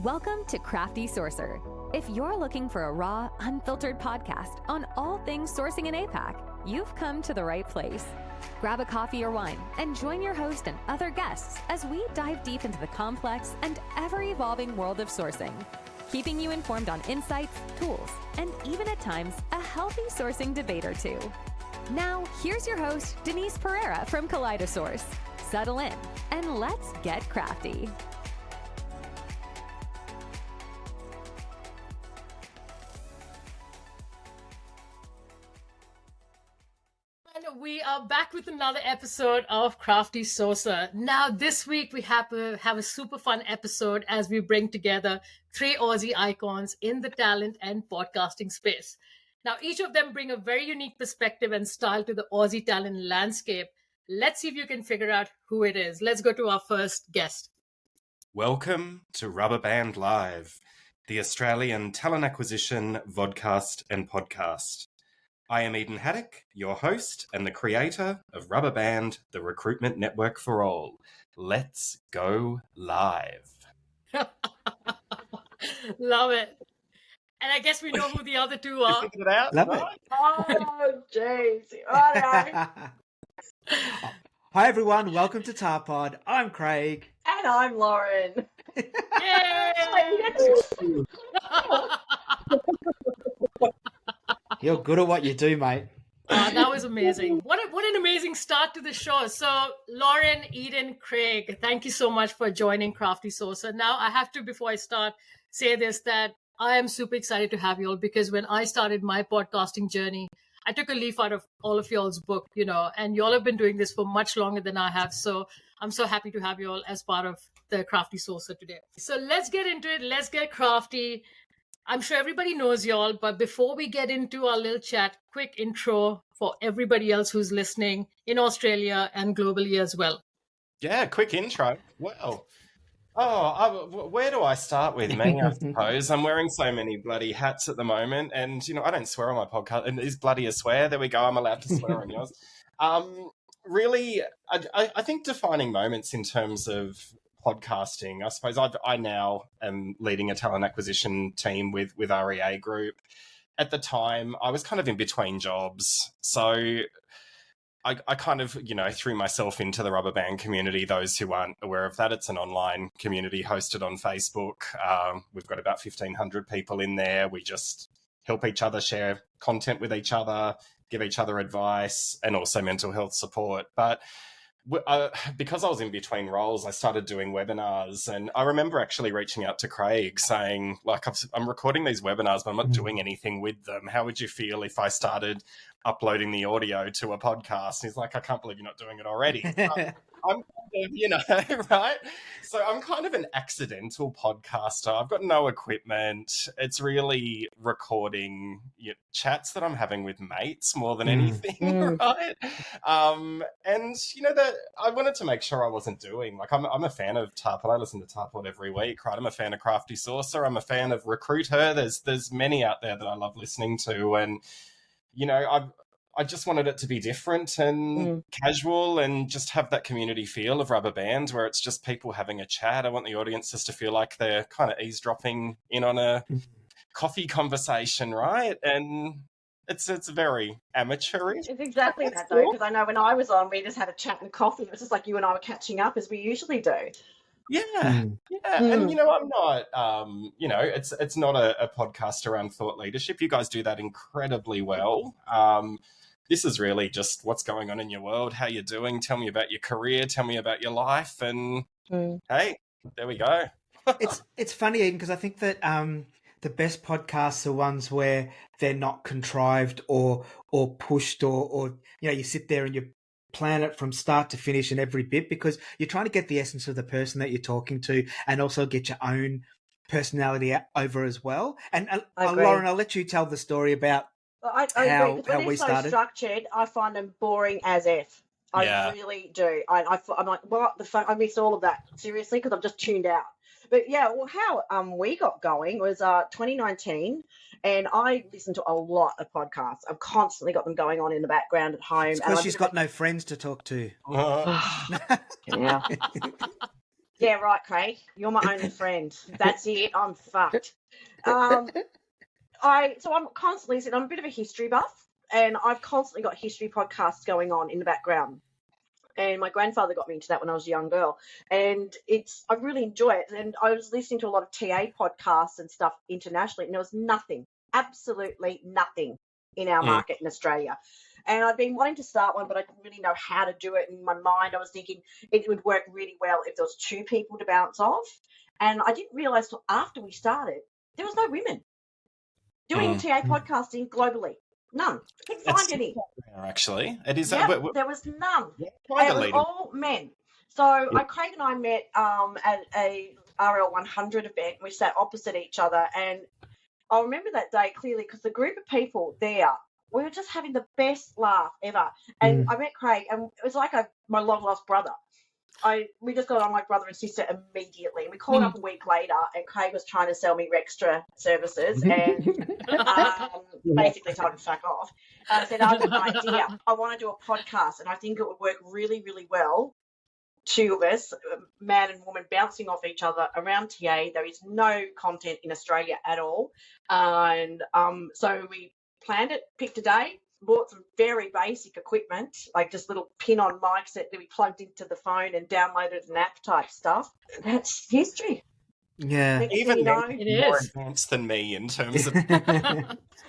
Welcome to Crafty Sourcer. If you're looking for a raw, unfiltered podcast on all things sourcing in APAC, you've come to the right place. Grab a coffee or wine and join your host and other guests as we dive deep into the complex and ever-evolving world of sourcing, keeping you informed on insights, tools, and even at times, a healthy sourcing debate or two. Now, here's your host, Denise Pereira from Kaleidosource. Settle in and let's get crafty. We are back with another episode of Crafty Sourcer. Now, this week we have a super fun episode as we bring together three Aussie icons in the talent and podcasting space. Now, each of them bring a very unique perspective and style to the Aussie talent landscape. Let's see if you can figure out who it is. Let's go to our first guest. Welcome to Rubber Band Live, the Australian talent acquisition, vodcast and podcast. I am Edan Haddock, your host and the creator of Rubber Band, the recruitment network for all. Let's go live. Love it. And I guess we know who the other two are. Figured it out? Love it. Oh, jeez. Oh, no. Hi, everyone. Welcome to Tarpod. I'm Craig. And I'm Lauren. Yay! You're good at what you do, mate. That was amazing. What an amazing start to the show. So, Lauren, Edan, Craig, thank you so much for joining Crafty Sourcer. Now, I have to, before I start, say this, that I am super excited to have you all because when I started my podcasting journey, I took a leaf out of all of y'all's book, and y'all have been doing this for much longer than I have. So I'm so happy to have you all as part of the Crafty Sourcer today. So let's get into it. Let's get crafty. I'm sure everybody knows y'all, but before we get into our little chat, quick intro for everybody else who's listening in Australia and globally as well. Yeah, quick intro. Well, where do I start with me, I suppose? I'm wearing so many bloody hats at the moment, and, I don't swear on my podcast. And is bloody a swear? There we go. I'm allowed to swear on yours. Really, I think defining moments in terms of podcasting, I suppose I now am leading a talent acquisition team with REA Group. At the time, I was kind of in between jobs. So I kind of, threw myself into the Rubber Band community. Those who aren't aware of that, it's an online community hosted on Facebook. We've got about 1,500 people in there. We just help each other share content with each other, give each other advice, and also mental health support. But because I was in between roles, I started doing webinars, and I remember actually reaching out to Craig saying, I'm recording these webinars, but I'm not doing anything with them. How would you feel if I started uploading the audio to a podcast? And he's like, I can't believe you're not doing it already. I'm kind of, right? So I'm kind of an accidental podcaster. I've got no equipment. It's really recording chats that I'm having with mates more than anything, right? And, that I wanted to make sure I wasn't doing, I'm a fan of Tarpod. I listen to Tarpod every week, right? I'm a fan of Crafty Sourcer. I'm a fan of Recruiter. There's many out there that I love listening to. And, I just wanted it to be different and casual and just have that community feel of Rubber Band where it's just people having a chat. I want the audience just to feel like they're kind of eavesdropping in on a coffee conversation, right? And it's very amateurish. It's exactly that, though, because I know when I was on, we just had a chat and coffee. It was just like you and I were catching up as we usually do. Yeah. And, I'm not, it's not a podcast around thought leadership. You guys do that incredibly well. This is really just what's going on in your world, how you're doing. Tell me about your career. Tell me about your life. And hey, there we go. It's funny, Eden, because I think that the best podcasts are ones where they're not contrived or pushed or you sit there and you plan it from start to finish in every bit because you're trying to get the essence of the person that you're talking to and also get your own personality over as well. And Lauren, I'll let you tell the story about I agree. how When we they're started. so structured, I find them boring as F. I really do. I'm like, what the fuck? I missed all of that, seriously, because I've just tuned out. But yeah, well, how we got going was 2019, and I listen to a lot of podcasts. I've constantly got them going on in the background at home. It's because she's got no friends to talk to. Yeah. Yeah, right, Craig. You're my only friend. That's it. I'm fucked. I'm constantly I'm a bit of a history buff, and I've constantly got history podcasts going on in the background. And my grandfather got me into that when I was a young girl, and I really enjoy it. And I was listening to a lot of TA podcasts and stuff internationally, and there was nothing, absolutely nothing in our market in Australia. And I've been wanting to start one, but I didn't really know how to do it. In my mind, I was thinking it would work really well if there was two people to bounce off. And I didn't realise till after we started, there was no women doing TA podcasting globally. None. I couldn't find any. Actually, it is. Yep, there was none. Yeah, it was all men. So Craig and I met at a RL100 event. We sat opposite each other, and I remember that day clearly because the group of people there, we were just having the best laugh ever. And I met Craig, and it was like my long lost brother. We just got on like brother and sister immediately. We called up a week later, and Craig was trying to sell me Rextra services, and basically told him to fuck off. I said, I've got an idea. I want to do a podcast, and I think it would work really, really well. Two of us, man and woman, bouncing off each other around TA. There is no content in Australia at all. And so we planned it, picked a day, bought some very basic equipment, like just little pin-on mics that we plugged into the phone and downloaded an app type stuff. That's history. Yeah. Even it more is advanced than me in terms of...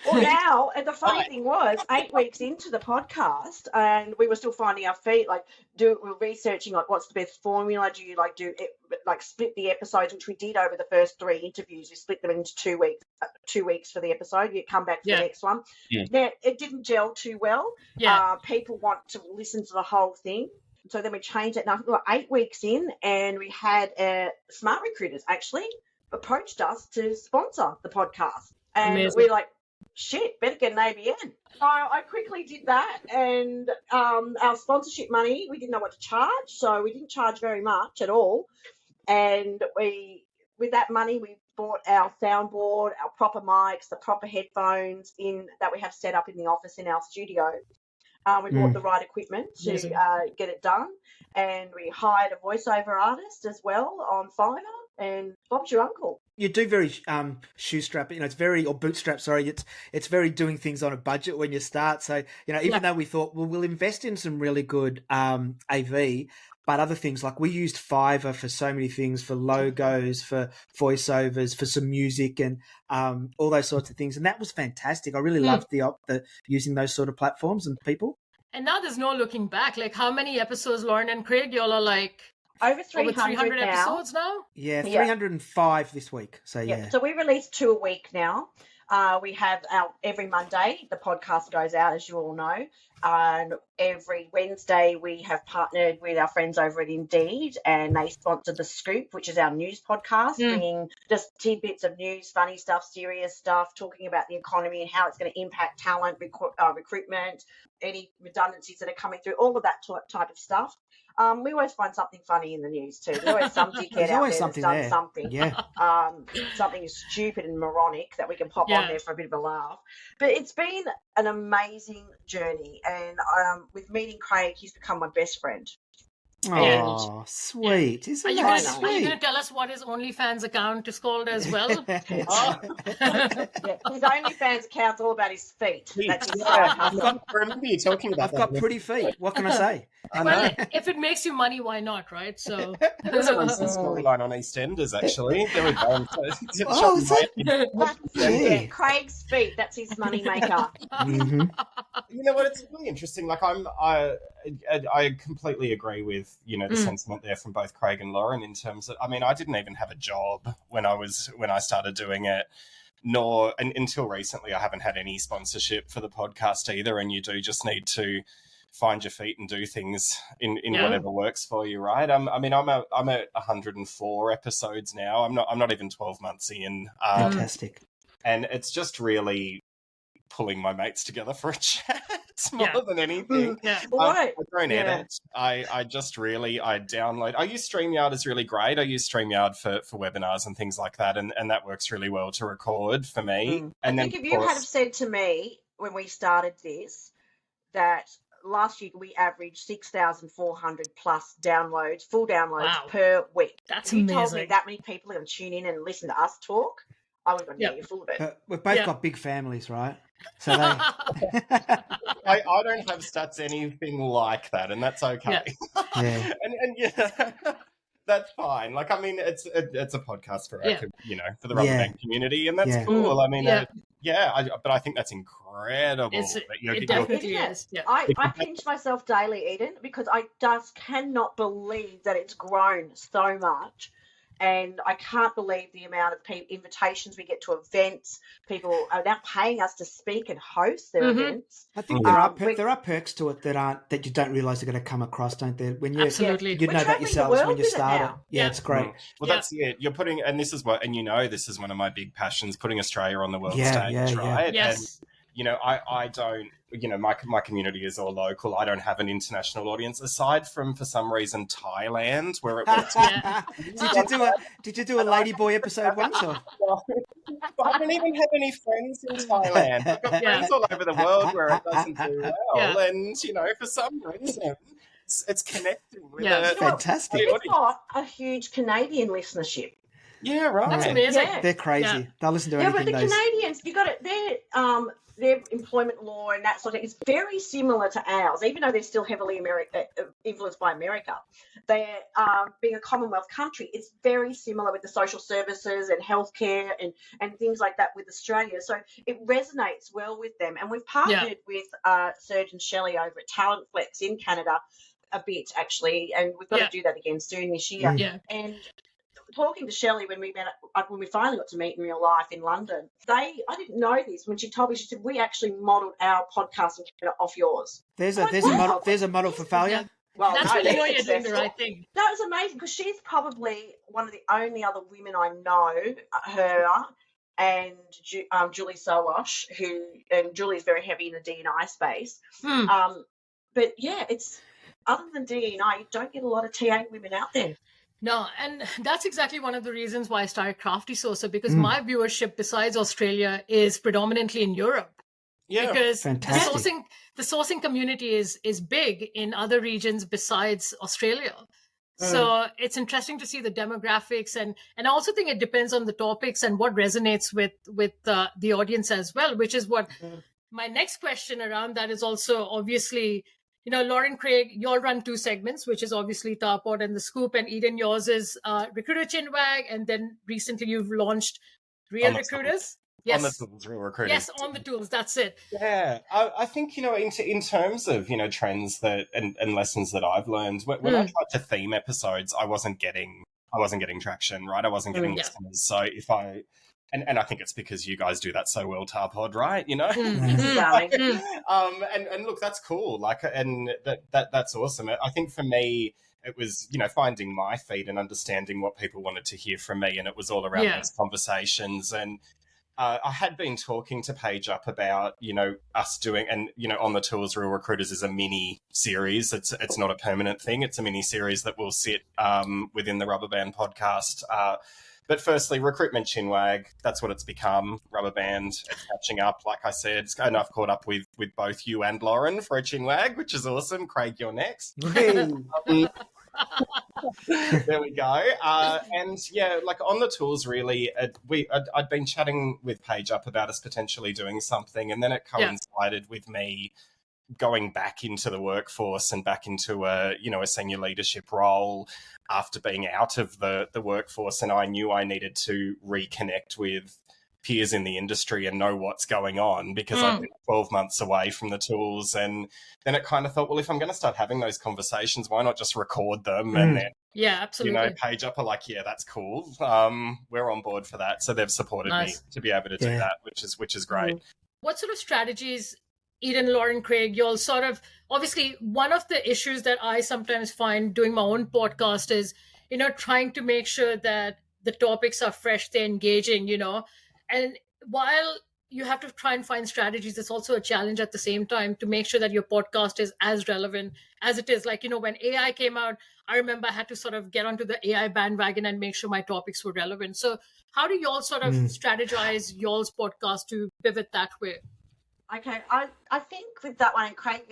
Well, now, and the funny thing was, 8 weeks into the podcast, and we were still finding our feet, we're researching, what's the best formula? Do you, split the episodes, which we did over the first 3 interviews. We split them into 2 weeks, 2 weeks for the episode. You come back for the next one. Yeah. Now, it didn't gel too well. Yeah. People want to listen to the whole thing. So then we changed it. Now, we were 8 weeks in, and we had Smart Recruiters actually approached us to sponsor the podcast. And Amazing. we're like, shit, better get an ABN. I quickly did that, and our sponsorship money, we didn't know what to charge, so we didn't charge very much at all. And with that money, we bought our soundboard, our proper mics, the proper headphones that we have set up in the office in our studio. We bought the right equipment to get it done, and we hired a voiceover artist as well on Fiverr, and Bob's your uncle. You do very shoestrap, it's very, or bootstrap, sorry, it's very doing things on a budget when you start. So, even though we thought, well, we'll invest in some really good AV, but other things, like we used Fiverr for so many things, for logos, for voiceovers, for some music, and all those sorts of things. And that was fantastic. I really loved the using those sort of platforms and people. And now there's no looking back. Like, how many episodes, Lauren and Craig, y'all are like... Over 300 now. episodes now? Yeah, 305 this week. So, yeah. So we release 2 a week now. We have every Monday, the podcast goes out, as you all know. And every Wednesday, we have partnered with our friends over at Indeed, and they sponsor The Scoop, which is our news podcast, bringing just tidbits of news, funny stuff, serious stuff, talking about the economy and how it's going to impact talent, recruitment, any redundancies that are coming through, all of that type of stuff. We always find something funny in the news too. There's always some dickhead out there that's done something. Yeah. Something stupid and moronic that we can pop on there for a bit of a laugh. But it's been an amazing journey, and with meeting Craig, he's become my best friend. Oh, sweet. Isn't that sweet? Are you going to tell us what his OnlyFans account is called as well? His OnlyFans account's all about his feet. That's his I remember you talking about I've got pretty feet. What can I say? Well, if it makes you money, why not, right? So there's a recent storyline on EastEnders, actually. There we go. Craig's feet. That's his money maker. You know what? It's really interesting. Like I completely agree with the sentiment there from both Craig and Lauren in terms of. I mean, I didn't even have a job when I started doing it. Nor until recently, I haven't had any sponsorship for the podcast either. And you do just need to find your feet and do things in whatever works for you, right? I'm at 104 episodes now. I'm not even 12 months in. Fantastic. And it's just really pulling my mates together for a chat more than anything. I don't edit. I just really download. I use StreamYard is really great. I use StreamYard for webinars and things like that, and that works really well to record for me. And I think if you had said to me when we started this that last year we averaged 6,400 plus downloads, full downloads Wow. per week. That's if you told me amazing. that many people are going to tune in and listen to us talk, I would have gone, yeah, you're full of it. We've both Yeah. got big families, right? So they... I don't have stats anything like that, and that's okay. Yeah. and yeah, that's fine. Like, I mean, it's a podcast for our, for the rubber band community, and that's cool. I mean, but I think that's incredible. It definitely is. Yeah. I pinch myself daily, Eden, because I just cannot believe that it's grown so much. And I can't believe the amount of invitations we get to events. People are now paying us to speak and host their events. I think there are perks to it that you don't realise are going to come across, don't there? When you Absolutely, you know that yourselves when you started. Yeah, it's great. Well, that's it. You're putting, and this is one of my big passions, putting Australia on the world stage, right? Yes. And I don't. My community is all local. I don't have an international audience aside from, for some reason, Thailand, where it was. Did you do a Ladyboy episode once? Or? I don't even have any friends in Thailand. I've got friends all over the world where it doesn't do well, and for some reason, it's connecting with fantastic. We've got a huge Canadian listenership. Yeah, right. That's amazing. They're crazy. Yeah. They'll listen to anything. But the Canadians, you got it. Their employment law and that sort of thing is very similar to ours, even though they're still heavily influenced by America. They're being a Commonwealth country. It's very similar with the social services and healthcare and things like that with Australia. So it resonates well with them. And we've partnered with Surgeon Shelley over at Talent Flex in Canada a bit, actually, and we've got to do that again soon this year. Yeah. And talking to Shelley when we finally got to meet in real life in London, I didn't know this. When she told me, she said, we actually modelled our podcast in Canada off yours. There's a model for failure. Well, that's when you know you're doing the right thing. That was amazing because she's probably one of the only other women I know, her and Julie Sowash, and Julie's very heavy in the D&I space. But yeah, it's other than D&I, you don't get a lot of TA women out there. No, and that's exactly one of the reasons why I started Crafty Sourcer, because my viewership besides Australia is predominantly in Europe. Yeah, because the sourcing community is big in other regions besides Australia. So it's interesting to see the demographics, and I also think it depends on the topics and what resonates with the audience as well, which is what my next question around that is also obviously. Lauren, Craig, you all run two segments, which is obviously Tarpod and The Scoop, and Eden, yours is Recruiter Chinwag, and then recently you've launched Real Recruiters. Yes. On the tools, Real Recruiters. Yes, on the tools, that's it. Yeah, I think, in terms of, trends that and lessons that I've learned, when I tried to theme episodes, I wasn't getting traction, right? I wasn't getting listeners. So if And I think it's because you guys do that so well, Tarpod, right? And look, that's cool. Like, and that's awesome. I think for me, it was, finding my feet and understanding what people wanted to hear from me, and it was all around those conversations. And I had been talking to Paige Up about, us doing, and on the tools, Real Recruiters is a mini series. It's not a permanent thing. It's a mini series that will sit within the Rubber Band podcast. But firstly, Recruitment Chinwag, that's what it's become, Rubber Band. It's catching up, like I said. And I've caught up with both you and Lauren for a Chinwag, which is awesome. Craig, you're next. There we go. And yeah, like on the tools, really, I'd been chatting with Paige Up about us potentially doing something, and then it coincided with me going back into the workforce and back into a senior leadership role after being out of the workforce. And I knew I needed to reconnect with peers in the industry and know what's going on, because I've been 12 months away from the tools. And then it kind of thought, well, if I'm going to start having those conversations, why not just record them? And then, absolutely. Paige Up are like, yeah, that's cool. We're on board for that. So they've supported me to be able to do that, which is great. What sort of strategies, Eden, Lauren, Craig, you'll sort of, obviously, one of the issues that I sometimes find doing my own podcast is, trying to make sure that the topics are fresh, they're engaging, and while you have to try and find strategies, it's also a challenge at the same time to make sure that your podcast is as relevant as it is. Like, when AI came out, I remember I had to sort of get onto the AI bandwagon and make sure my topics were relevant. So how do y'all sort of strategize y'all's podcast to pivot that way? Okay, I think with that one, and Craig,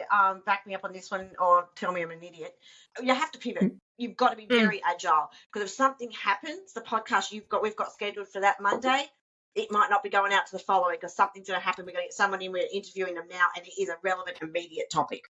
back me up on this one or tell me I'm an idiot. You have to pivot. You've got to be very agile, because if something happens, the podcast we've got scheduled for that Monday, it might not be going out to the following because something's going to happen. We're going to get someone in, we're interviewing them now, and it is a relevant, immediate topic.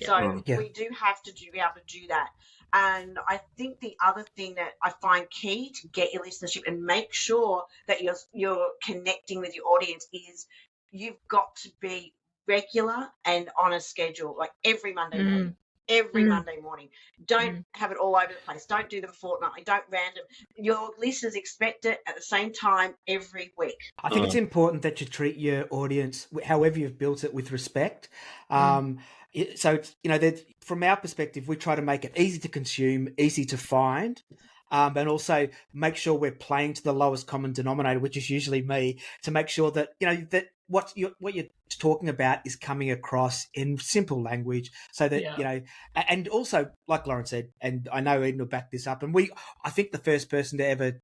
So we do have to be able to do that. And I think the other thing that I find key to get your listenership and make sure that you're connecting with your audience is you've got to be regular and on a schedule, like every Monday morning. Every Monday morning. Don't have it all over the place. Don't do them fortnightly. Don't random. Your listeners expect it at the same time every week. I think it's important that you treat your audience, however you've built it, with respect. So, from our perspective, we try to make it easy to consume, easy to find, and also make sure we're playing to the lowest common denominator, which is usually me, to make sure that, that what you're talking about is coming across in simple language, so that, and also, like Lauren said, and I know Eden will back this up, and I think the first person to ever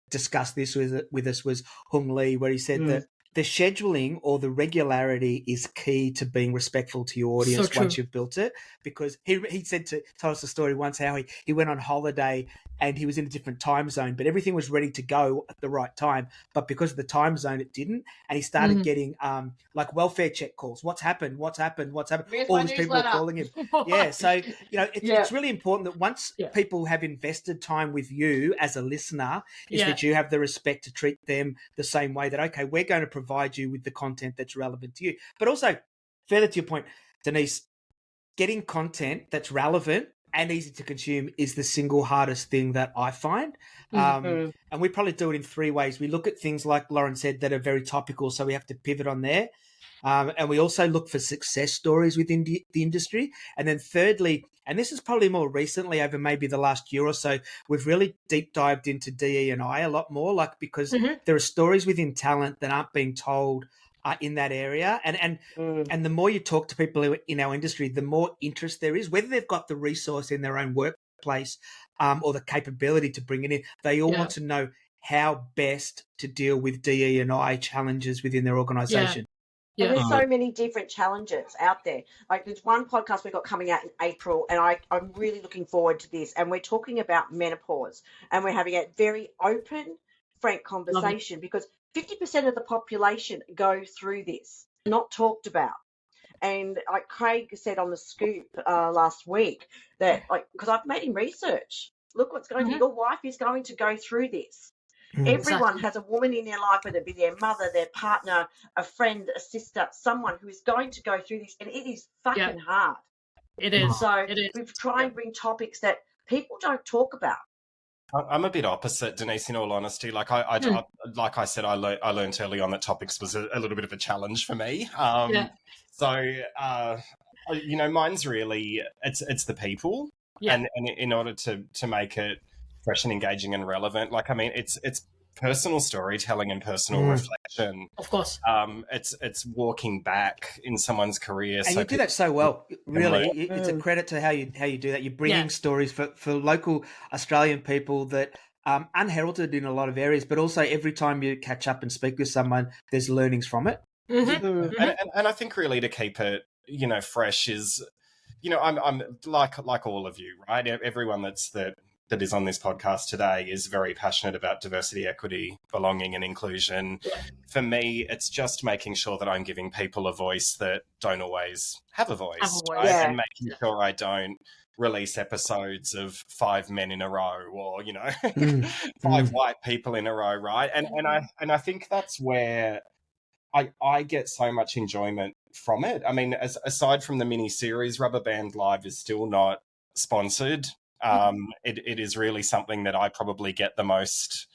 discuss this with us was Hung Lee, where he said that the scheduling or the regularity is key to being respectful to your audience once you've built it. Because he said told us a story once how he went on holiday and he was in a different time zone, but everything was ready to go at the right time. But because of the time zone, it didn't. And he started getting like welfare check calls. What's happened? Where's all these people are calling him. So, it's really important that once people have invested time with you as a listener, is that you have the respect to treat them the same way that, okay, we're going to provide you with the content that's relevant to you. But also, further to your point, Denise, getting content that's relevant and easy to consume is the single hardest thing that I find. And we probably do it in three ways. We look at things, like Lauren said, that are very topical, so we have to pivot on there. And we also look for success stories within the industry. And then thirdly, and this is probably more recently over maybe the last year or so, we've really deep dived into DE&I a lot more, because there are stories within talent that aren't being told in that area. And the more you talk to people in our industry, the more interest there is, whether they've got the resource in their own workplace or the capability to bring it in. They all want to know how best to deal with DE&I challenges within their organisation. And there's so many different challenges out there. Like, there's one podcast we've got coming out in April, and I'm really looking forward to this. And we're talking about menopause, and we're having a very open, frank conversation, because 50% of the population go through this, not talked about. And like Craig said on the Scoop last week, that, like, because I've made him research. Look what's going on. Your wife is going to go through this. Everyone has a woman in their life, whether it be their mother, their partner, a friend, a sister, someone who is going to go through this, and it is fucking hard. It is. So we try and bring topics that people don't talk about. I'm a bit opposite, Denise, in all honesty. Like like I said, I learned early on that topics was a little bit of a challenge for me. So, mine's really, it's the people. And in order to make it fresh and engaging and relevant, it's personal storytelling and personal reflection. Of course. It's walking back in someone's career. And you do that so well. Really, it's a credit to how you do that. You're bringing stories for local Australian people that unheralded in a lot of areas, but also every time you catch up and speak with someone, there's learnings from it. And I think really to keep it, fresh is, I'm like all of you, right? Everyone that is on this podcast today is very passionate about diversity, equity, belonging and inclusion. For me, it's just making sure that I'm giving people a voice that don't always have a voice. Right? And making sure I don't release episodes of 5 men in a row or, 5 white people in a row, right? And I think that's where I get so much enjoyment from it. I mean, aside from the mini-series, Rubber Band Live is still not sponsored. It is really something that I probably get the most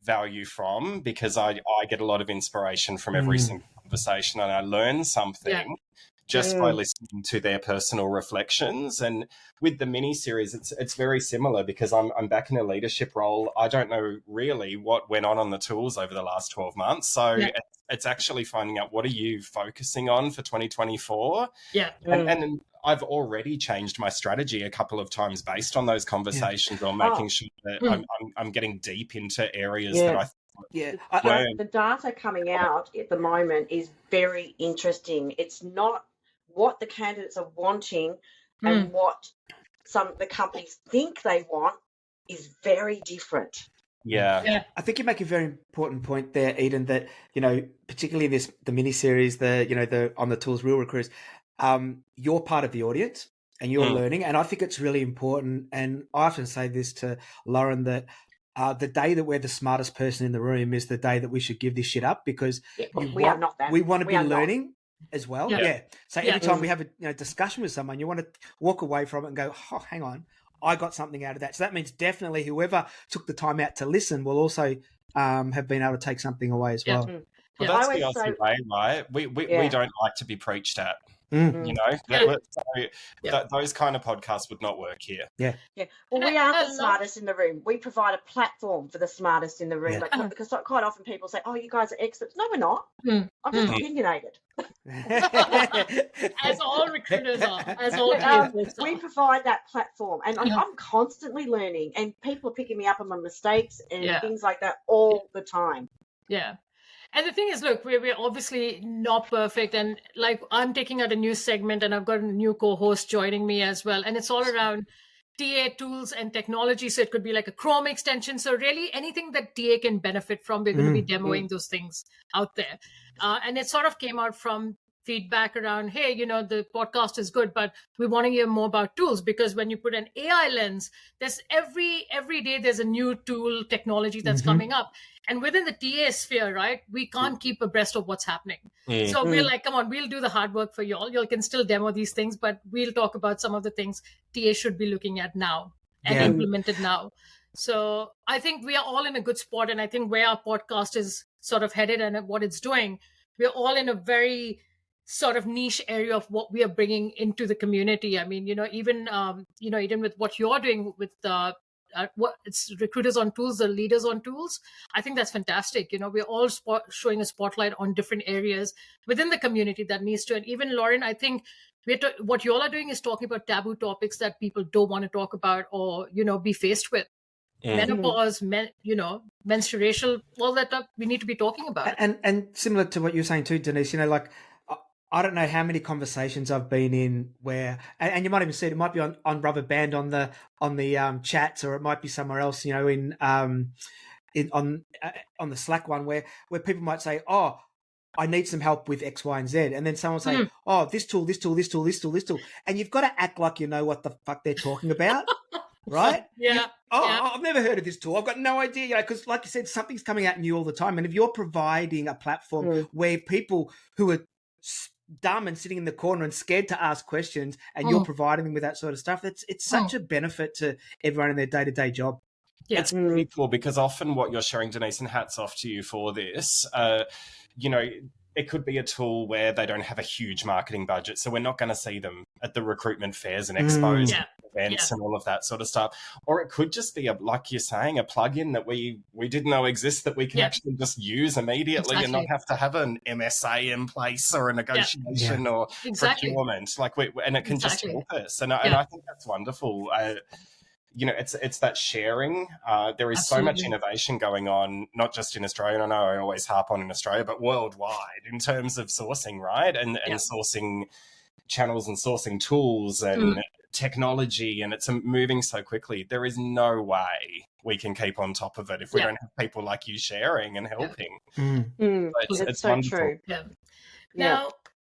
value from, because I get a lot of inspiration from every single conversation, and I learn something just by listening to their personal reflections. And with the mini-series, it's very similar, because I'm back in a leadership role. I don't know really what went on the tools over the last 12 months. So it's actually finding out, what are you focusing on for 2024? And I've already changed my strategy a couple of times based on those conversations, or making sure that I'm getting deep into areas that I thought Yeah. The data coming out at the moment is very interesting. It's not what the candidates are wanting and what some of the companies think they want is very different. Yeah. I think you make a very important point there, Eden, that, particularly the mini series, the On the Tools Real Recruiters, you're part of the audience and you're learning. And I think it's really important. And I often say this to Lauren, that the day that we're the smartest person in the room is the day that we should give this shit up, because we are not that. We want to be learning not. as well. Yeah. Yeah. So every time we have a discussion with someone, you want to walk away from it and go, oh, hang on, I got something out of that. So that means definitely whoever took the time out to listen will also have been able to take something away as well. Well, that's the Aussie way, right? We don't like to be preached at. Those kind of podcasts would not work here. Yeah. Well, we aren't the smartest in the room. We provide a platform for the smartest in the room. Because quite often people say, "Oh, you guys are experts." No, we're not. I'm just opinionated. As all recruiters are. As all we provide that platform, and I'm constantly learning, and people are picking me up on my mistakes and things like that all the time. Yeah. And the thing is, look, we're obviously not perfect. And like, I'm taking out a new segment and I've got a new co-host joining me as well. And it's all around TA tools and technology. So it could be like a Chrome extension. So really anything that TA can benefit from, we're going to be demoing those things out there. And it sort of came out from feedback around, hey, the podcast is good, but we want to hear more about tools, because when you put an AI lens, there's every day there's a new tool technology that's coming up. And within the TA sphere, right, we can't keep abreast of what's happening. So we're like, come on, we'll do the hard work for y'all. Y'all can still demo these things, but we'll talk about some of the things TA should be looking at now and implemented now. So I think we are all in a good spot. And I think where our podcast is sort of headed and what it's doing, we're all in a very sort of niche area of what we are bringing into the community. I mean, even with what you're doing with what it's recruiters on tools, the leaders on tools, I think that's fantastic. We're all showing a spotlight on different areas within the community that needs to. And even Lauren, I think what you all are doing is talking about taboo topics that people don't want to talk about or, be faced with. Menopause, menstruation, all that stuff, we need to be talking about. And similar to what you're saying too, Denise, I don't know how many conversations I've been in where, and you might even see it might be on Rubber Band on the chats, or it might be somewhere else, on the Slack one where people might say, "Oh, I need some help with X, Y, and Z," and then someone will say, "Oh, this tool," and you've got to act like you know what the fuck they're talking about. Right? I've never heard of this tool. I've got no idea, because like you said, something's coming out new all the time. And if you're providing a platform where people who are dumb and sitting in the corner and scared to ask questions, and you're providing them with that sort of stuff, it's such a benefit to everyone in their day-to-day job. Yeah. It's really cool, because often what you're sharing, Denise, and hats off to you for this, it could be a tool where they don't have a huge marketing budget, so we're not going to see them at the recruitment fairs and expos and events and all of that sort of stuff. Or it could just be, like you're saying, a plugin that we didn't know exists that we can actually just use immediately and not have to have an MSA in place or a negotiation or procurement. And it can just help us. And I think that's wonderful. It's that sharing. There is so much innovation going on, not just in Australia. I know I always harp on in Australia, but worldwide in terms of sourcing, right? And sourcing channels and sourcing tools and technology, and it's moving so quickly. There is no way we can keep on top of it if we don't have people like you sharing and helping. It's so wonderful. True. Now,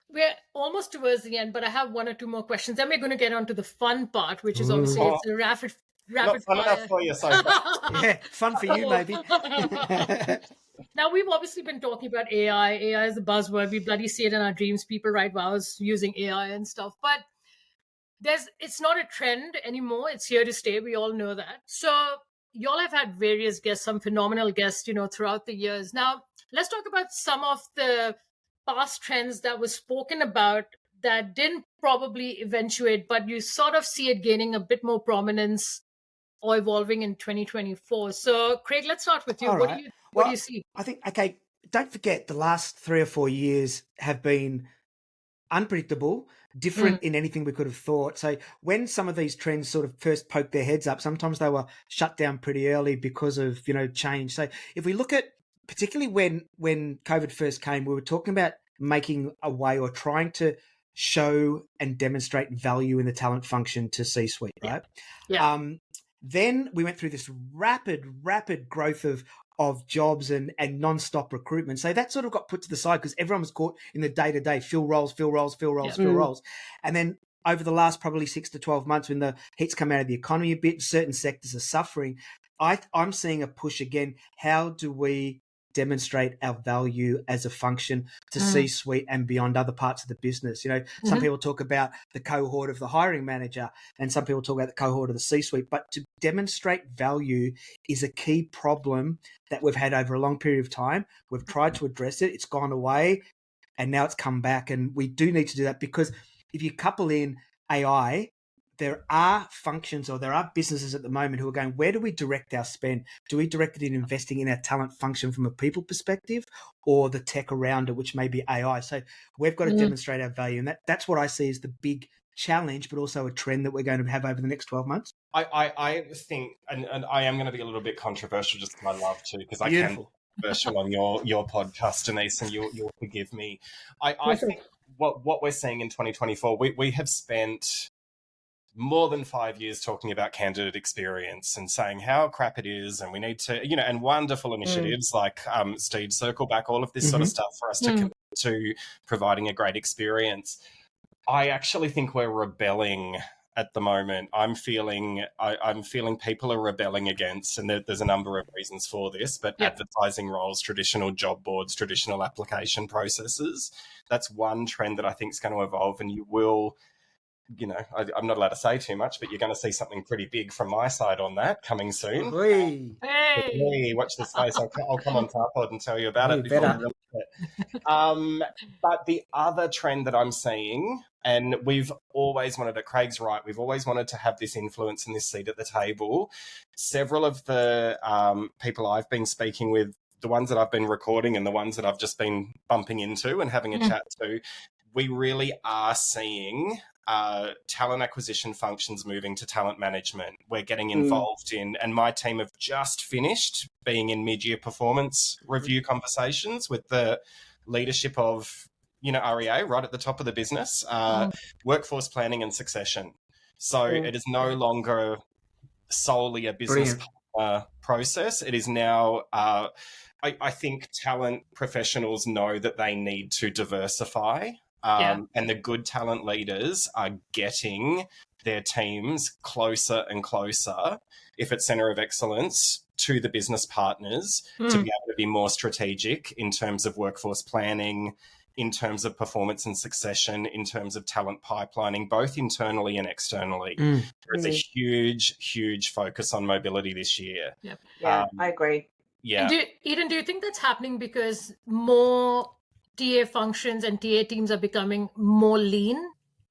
we're almost towards the end, but I have one or two more questions. Then we're going to get on to the fun part, which is obviously it's a rapid not fun fire. Enough for you so far. Fun for you, maybe. Now, we've obviously been talking about AI. AI is the buzzword. We bloody see it in our dreams. People write vows using AI and stuff. But it's not a trend anymore. It's here to stay. We all know that. So y'all have had various guests, some phenomenal guests, throughout the years. Now, let's talk about some of the past trends that was spoken about that didn't probably eventuate, but you sort of see it gaining a bit more prominence or evolving in 2024. So, Craig, let's start with you. All right. What do you see? I think, don't forget the last 3 or 4 years have been unpredictable, different in anything we could have thought. So when some of these trends sort of first poked their heads up, sometimes they were shut down pretty early because of, change. So if we look at particularly when COVID first came, we were talking about making a way or trying to show and demonstrate value in the talent function to C-suite, right? Yeah. Then we went through this rapid growth of jobs and non-stop recruitment. So that sort of got put to the side because everyone was caught in the day-to-day, fill roles. And then over the last probably 6 to 12 months, when the heat's come out of the economy a bit, certain sectors are suffering. I'm seeing a push again. How do we demonstrate our value as a function to C-suite and beyond other parts of the business? You know, some people talk about the cohort of the hiring manager and some people talk about the cohort of the C-suite, but to demonstrate value is a key problem that we've had over a long period of time. We've tried to address it. It's gone away and now it's come back. And we do need to do that because if you couple in AI, there are functions or there are businesses at the moment who are going, where do we direct our spend? Do we direct it in investing in our talent function from a people perspective or the tech around it, which may be AI? So we've got to demonstrate our value. And that's what I see as the big challenge, but also a trend that we're going to have over the next 12 months. I think, and I am going to be a little bit controversial just because I love to, because I can be controversial on your podcast, Denise, and you'll forgive me. I think what we're seeing in 2024, we have spent more than 5 years talking about candidate experience and saying how crap it is, and we need to, and wonderful initiatives like Steve, circle back, all of this sort of stuff for us to commit to providing a great experience. I actually think we're rebelling at the moment. I'm feeling people are rebelling against, and there's a number of reasons for this, but advertising roles, traditional job boards, traditional application processes. That's one trend that I think is going to evolve, and you will, I'm not allowed to say too much, but you're going to see something pretty big from my side on that coming soon. Hey, watch this space. I'll come on Tarpod and tell you about it before we release it. But the other trend that I'm seeing, and we've always wanted it, Craig's right, we've always wanted to have this influence and this seat at the table. Several of the people I've been speaking with, the ones that I've been recording and the ones that I've just been bumping into and having a chat to, we really are seeing talent acquisition functions moving to talent management. We're getting involved in, and my team have just finished being in mid-year performance review conversations with the leadership of, REA right at the top of the business, workforce planning and succession. So it is no longer solely a business process. It is now, I think talent professionals know that they need to diversify. And the good talent leaders are getting their teams closer and closer, if it's centre of excellence, to the business partners to be able to be more strategic in terms of workforce planning, in terms of performance and succession, in terms of talent pipelining, both internally and externally. There's a huge focus on mobility this year. Yeah, I agree. Yeah. Edan, do you think that's happening because more TA functions and TA teams are becoming more lean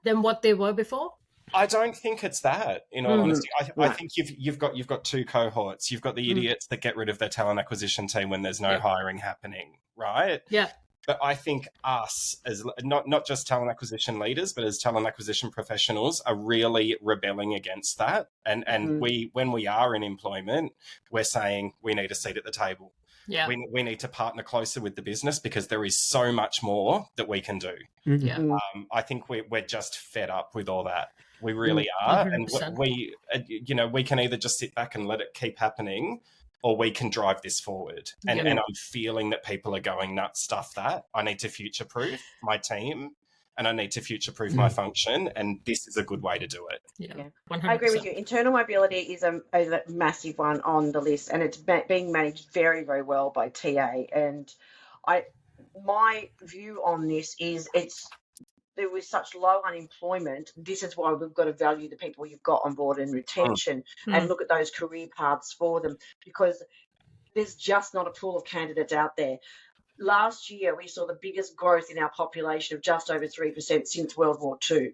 than what they were before? I don't think it's that, in all honesty. I think you've got two cohorts. You've got the idiots that get rid of their talent acquisition team when there's no hiring happening, right? Yeah. But I think us, as not just talent acquisition leaders, but as talent acquisition professionals, are really rebelling against that. And when we are in employment, we're saying we need a seat at the table. Yeah. We need to partner closer with the business because there is so much more that we can do. I think we're just fed up with all that. We really are. 100%. And we can either just sit back and let it keep happening, or we can drive this forward. And I'm feeling that people are going, nuts, stuff that. I need to future-proof my team and I need to future-proof my function, and this is a good way to do it. Yeah. 100%. I agree with you. Internal mobility is a massive one on the list, and it's being managed very, very well by TA. And my view on this is there was such low unemployment. This is why we've got to value the people you've got on board and retention and look at those career paths for them, because there's just not a pool of candidates out there. Last year, we saw the biggest growth in our population of just over 3% since World War II.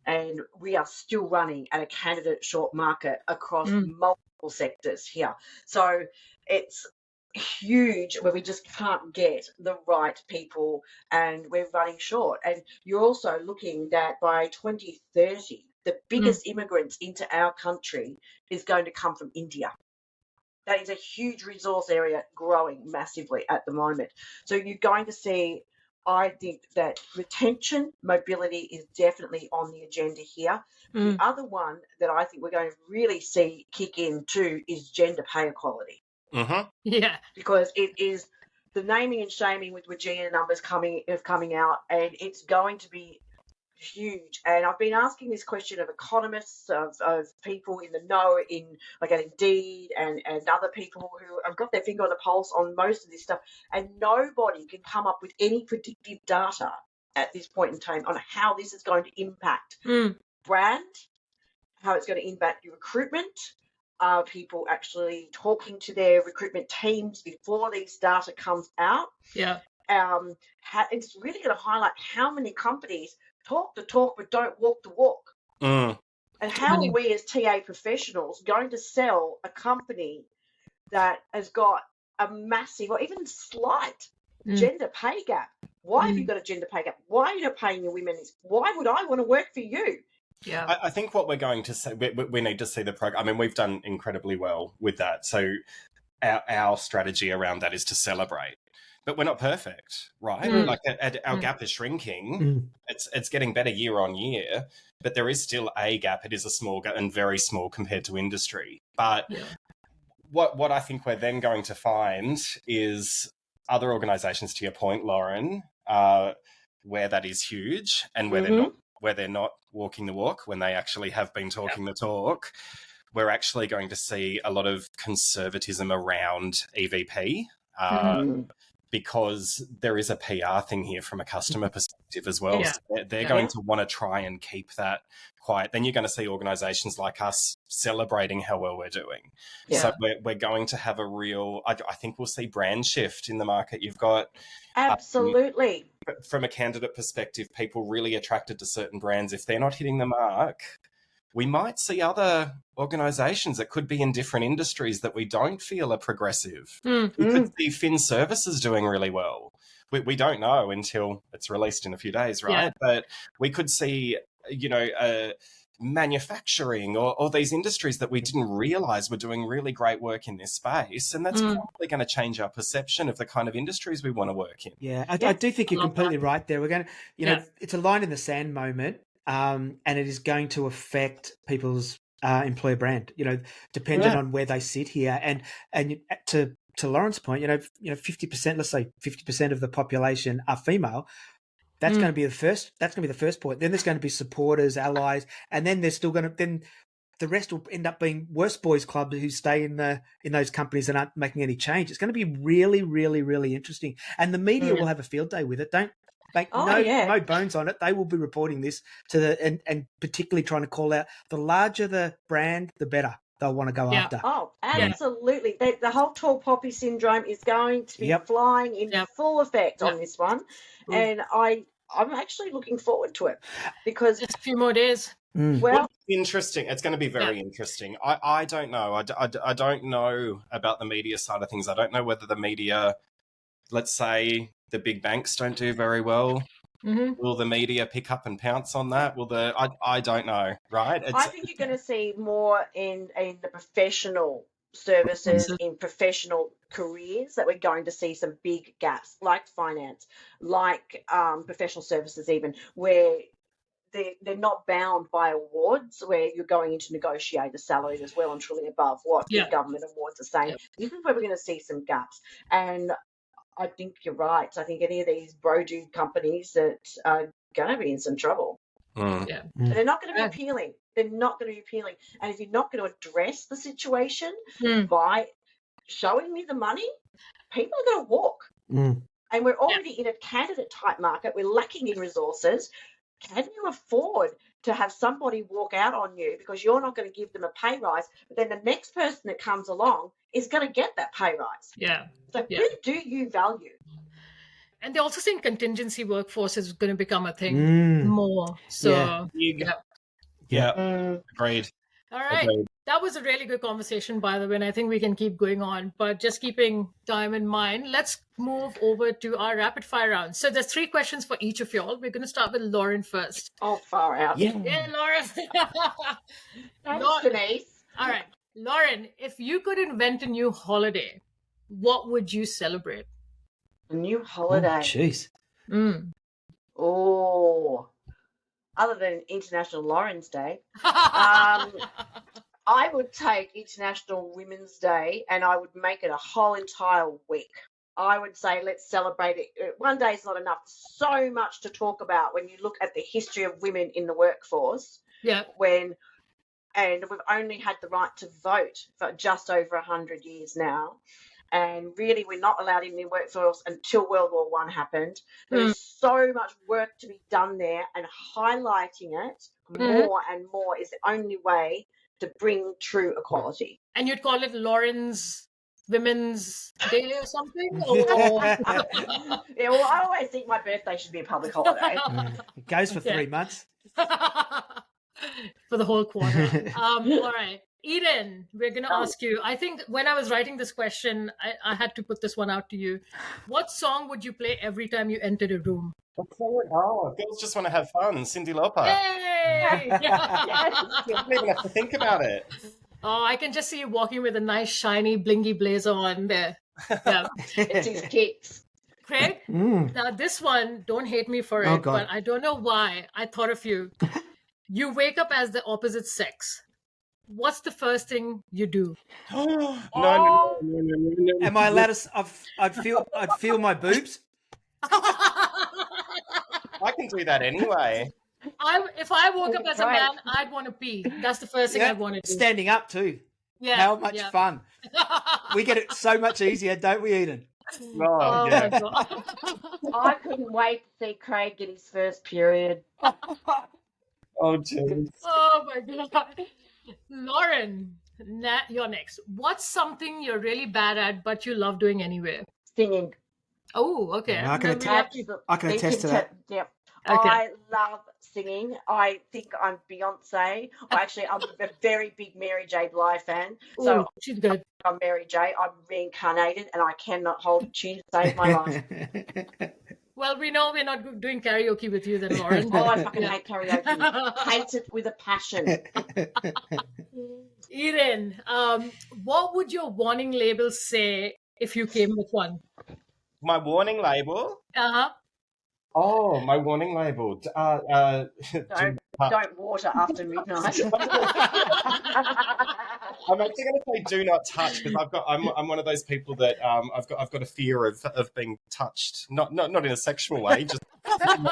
And we are still running at a candidate short market across multiple sectors here. So it's huge where we just can't get the right people and we're running short. And you're also looking that by 2030, the biggest immigrants into our country is going to come from India. that is a huge resource area growing massively at the moment. So you're going to see, I think, that retention mobility is definitely on the agenda here. The other one that I think we're going to really see kick in too is gender pay equality. Yeah. Because it is the naming and shaming with Regina numbers coming out, and it's going to be huge. And I've been asking this question of economists, of people in the know, in like at Indeed and other people who have got their finger on the pulse on most of this stuff, and nobody can come up with any predictive data at this point in time on how this is going to impact brand, how it's going to impact your recruitment. Are people actually talking to their recruitment teams before these data comes out? Yeah. It's really going to highlight how many companies talk the talk but don't walk the walk. And how are we as TA professionals going to sell a company that has got a massive or even slight gender pay gap? Why have you got a gender pay gap? Why are you not paying your women? Why would I want to work for you? Yeah, I think what we're going to say, we need to see the program. I mean, we've done incredibly well with that. So our strategy around that is to celebrate. But we're not perfect, right? Like our gap is shrinking. It's getting better year on year, but there is still a gap. It is a small gap and very small compared to industry. But what I think we're then going to find is other organisations, to your point, Lauren, where that is huge and where they're not walking the walk, when they actually have been talking the talk. We're actually going to see a lot of conservatism around EVP. Because there is a PR thing here from a customer perspective as well. Yeah. So they're going to want to try and keep that quiet. Then you're going to see organisations like us celebrating how well we're doing. Yeah. So we're going to have a real, I think we'll see brand shift in the market. You've got... Absolutely. From a candidate perspective, people really attracted to certain brands. If they're not hitting the mark, we might see other organisations that could be in different industries that we don't feel are progressive. We could see Fin Services doing really well. We don't know until it's released in a few days, right? Yeah. But we could see, manufacturing or these industries that we didn't realise were doing really great work in this space. And that's probably going to change our perception of the kind of industries we want to work in. Yeah, I do think you're completely right there. We're going to, it's a line in the sand moment. And it is going to affect people's employer brand, depending on where they sit here. And to Lauren's point, 50%, let's say 50% of the population are female. That's going to be the first. That's going to be the first point. Then there's going to be supporters, allies, and then there's still going to then the rest will end up being worst boys clubs who stay in those companies and aren't making any change. It's going to be really, really, really interesting. And the media will have a field day with it. Don't make no bones on it. They will be reporting this to and particularly trying to call out the larger the brand, the better they'll want to go after. Oh, absolutely. The whole tall poppy syndrome is going to be flying in full effect on this one. And I'm actually looking forward to it because just a few more days. Well, interesting. It's going to be very interesting. I don't know. I don't know about the media side of things. I don't know whether the media, let's say, the big banks don't do very well. Will the media pick up and pounce on that? I don't know, right? I think you're going to see more in the professional services, in professional careers, that we're going to see some big gaps, like finance, like professional services even, where they're not bound by awards, where you're going into negotiate a salary that's well and truly above what the government awards are saying. This is where we're going to see some gaps. And I think you're right. I think any of these bro dude companies that are going to be in some trouble. They're not going to be appealing. They're not going to be appealing. And if you're not going to address the situation by showing me the money, people are going to walk. And we're already in a candidate type market. We're lacking in resources. Can you afford to have somebody walk out on you because you're not going to give them a pay rise, but then the next person that comes along is going to get that pay rise? So who do you value? And they're also saying contingency workforce is going to become a thing more. So, agreed. All right. Agreed. That was a really good conversation, by the way, and I think we can keep going on. But just keeping time in mind, let's move over to our rapid fire round. So there's 3 questions for each of y'all. We're going to start with Lauren first. Oh, far out. Yeah, Lauren. Thanks, Denise. All right. Lauren, if you could invent a new holiday, what would you celebrate? A new Oh, holiday. jeez. Oh, other than International Lauren's Day, I would take International Women's Day and I would make it a whole entire week. I would say let's celebrate it. One day is not enough. So much to talk about when you look at the history of women in the workforce. Yeah. And we've only had the right to vote for just over 100 years now. And really, we're not allowed in the workforce until World War I happened. There's so much work to be done there, and highlighting it more and more is the only way to bring true equality. And you'd call it Lauren's Women's Day or something? Or... Yeah, well, I always think my birthday should be a public holiday. It goes for 3 months. For the whole quarter. All right. Eden, we're going to ask you. I think when I was writing this question, I had to put this one out to you. What song would you play every time you entered a room? Oh, girls just want to have fun. Cyndi Lauper. Yay! You don't even have to think about it. Oh, I can just see you walking with a nice, shiny, blingy blazer on there. Yeah. It's his kicks. Craig, now this one, don't hate me for it, but I don't know why I thought of you. You wake up as the opposite sex. What's the first thing you do? No. Am I allowed to? I'd feel my boobs. I can do that anyway. If I woke up as a man, I'd want to pee. That's the first thing I'd want to do. Standing up too. Yeah. How much fun. We get it so much easier, don't we, Eden? Oh Yeah. my God. I couldn't wait to see Craig get his first period. Oh, jeez. Oh my God. Lauren, you're next. What's something you're really bad at, but you love doing anyway? Singing. Oh, okay. I can attest to that. Yep. Okay. I love singing. I think I'm Beyonce. I'm a very big Mary J. Blige fan. So Ooh, she's good. I'm Mary J. I'm reincarnated and I cannot hold a tune to save my life. Well, we know we're not doing karaoke with you then, Lauren. Oh, I fucking hate karaoke. Hate it with a passion. Eden, what would your warning label say if you came with one? My warning label? Uh-huh. Oh, my warning label. Don't water after midnight. I'm actually going to say do not touch because I'm one of those people that I've got a fear of being touched, not in a sexual way, just the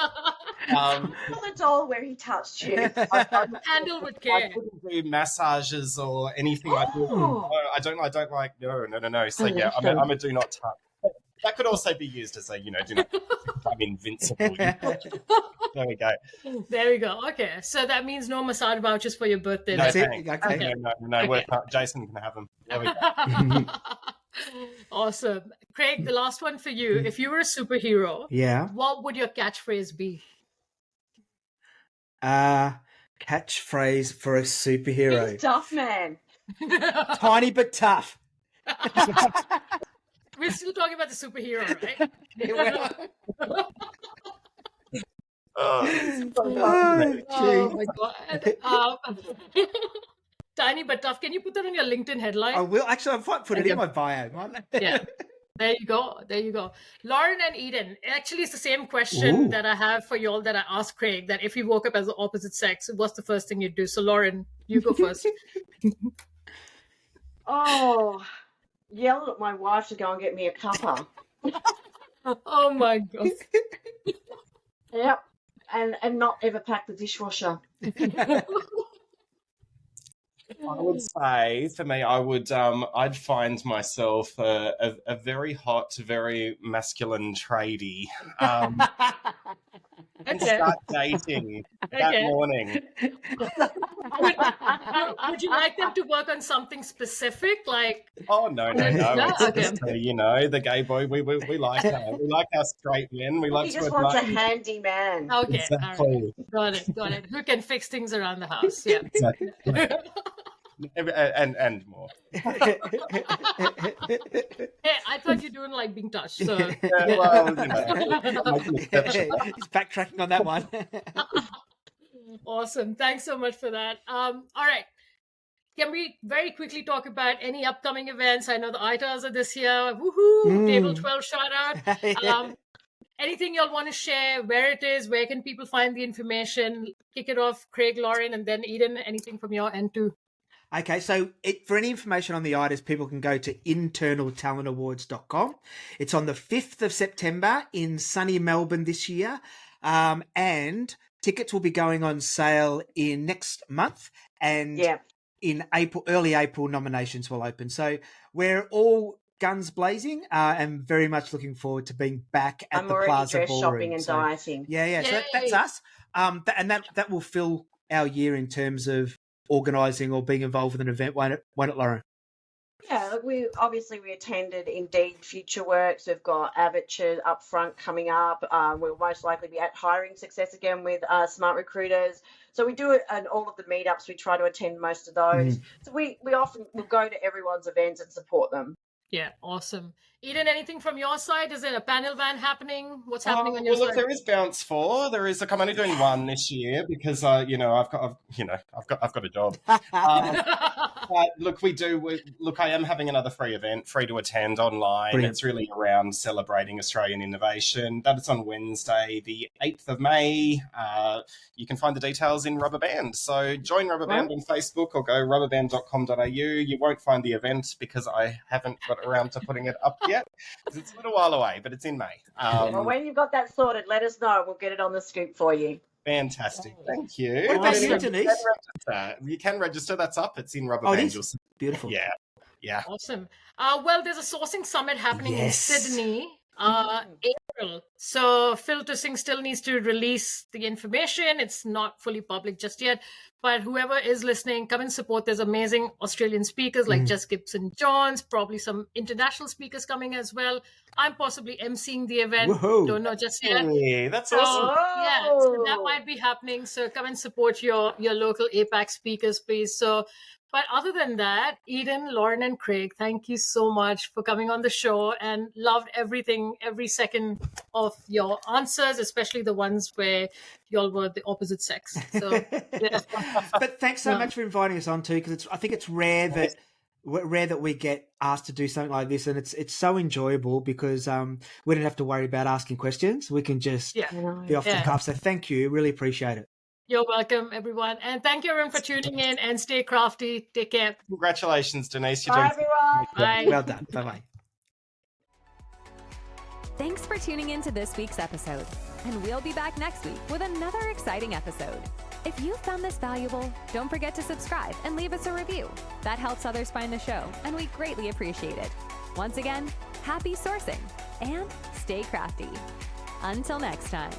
doll where he touched you. Handle with care. I couldn't do massages or anything like that. I don't like no. So yeah, I'm a do not touch. That could also be used as a, do not, I'm invincible. There we go. There we go. Okay. So that means no massage vouchers for your birthday. No, then. thanks. Okay. No. Jason can have them. There we go. Awesome. Craig, the last one for you. If you were a superhero, what would your catchphrase be? Catchphrase for a superhero. He's tough, man. Tiny but tough. We're still talking about the superhero, right? Oh my God. Tiny but tough. Can you put that on your LinkedIn headline? I will. Actually, I might put it in my bio. Yeah. There you go. Lauren and Eden. Actually, it's the same question that I have for you all that I asked Craig, that if you woke up as the opposite sex, what's the first thing you'd do? So Lauren, you go first. Yell at my wife to go and get me a cuppa. Oh my God. Yep. And not ever pack the dishwasher. I would say for me, I'd find myself a very hot, very masculine tradie, and start dating that morning. Would you like them to work on something specific, like? Oh no! It's Okay. just, the gay boy. We like that. We like our straight men. We like He to just wants a admire. handy man. Okay, Exactly. all right. Got it. Who can fix things around the house? Yeah. Exactly. and more. Hey, I thought you didn't like being touched. So Yeah, well, make an exception. He's backtracking on that one. Awesome. Thanks so much for that. All right. can we very quickly talk about any upcoming events? I know the ITAs are this year. Woohoo! Table 12 shout out. Yeah. Anything y'all want to share? Where it is? Where can people find the information? Kick it off, Craig, Lauren, and then Eden. Anything from your end too? Okay, so for any information on the ITAs, people can go to internaltalentawards.com. It's on the 5th of September in sunny Melbourne this year. And tickets will be going on sale in next month. And in April, early April, nominations will open. So we're all guns blazing, and very much looking forward to being back at the Plaza Ballroom. Shopping and dieting. Yeah. So that's us. And that will fill our year in terms of organising or being involved with an event. Won't it, Lauren? Yeah, we attended Indeed Future Works. We've got Avature up front coming up. We'll most likely be at Hiring Success again with Smart Recruiters. So we do it, and all of the meetups, we try to attend most of those. So we often will go to everyone's events and support them. Yeah, awesome. Eden, anything from your side? Is it a panel van happening? What's happening on your side? Look, there is Bounce 4. There is. Look, I'm only doing one this year because I've got a job. But look, I am having another free event, free to attend online. Brilliant. It's really around celebrating Australian innovation. That is on Wednesday, the 8th of May. You can find the details in Rubber Band. So join Rubber Band on Facebook or go rubberband.com.au. You won't find the event because I haven't got around to putting it up yet. It's a little while away, but it's in May. Well, when you've got that sorted, let us know. We'll get it on the scoop for you. Fantastic. Thank you. What about you, Denise? You can register. That's up. It's in Rubber Band. Beautiful. Yeah. Awesome. Well, there's a sourcing summit happening in Sydney, April. So Filtersing still needs to release the information. It's not fully public just yet. But whoever is listening, come and support. There's amazing Australian speakers like Jess Gibson-Jones, probably some international speakers coming as well. I'm possibly emceeing the event. Woohoo. Don't know just yet. Hey, that's awesome. Yeah, so that might be happening. So come and support your local APAC speakers, please. But other than that, Eden, Lauren, and Craig, thank you so much for coming on the show, and loved everything, every second of your answers, especially the ones where y'all were the opposite sex. So, yeah. But thanks so much for inviting us on too, because I think it's rare that we get asked to do something like this, and it's so enjoyable because we don't have to worry about asking questions. We can just be off the cuff. So thank you, really appreciate it. You're welcome, everyone. And thank you, everyone, for tuning in, and stay crafty. Take care. Congratulations, Denise. Bye, everyone. Bye. Well done. Bye-bye. Thanks for tuning in to this week's episode. And we'll be back next week with another exciting episode. If you found this valuable, don't forget to subscribe and leave us a review. That helps others find the show, and we greatly appreciate it. Once again, happy sourcing and stay crafty. Until next time.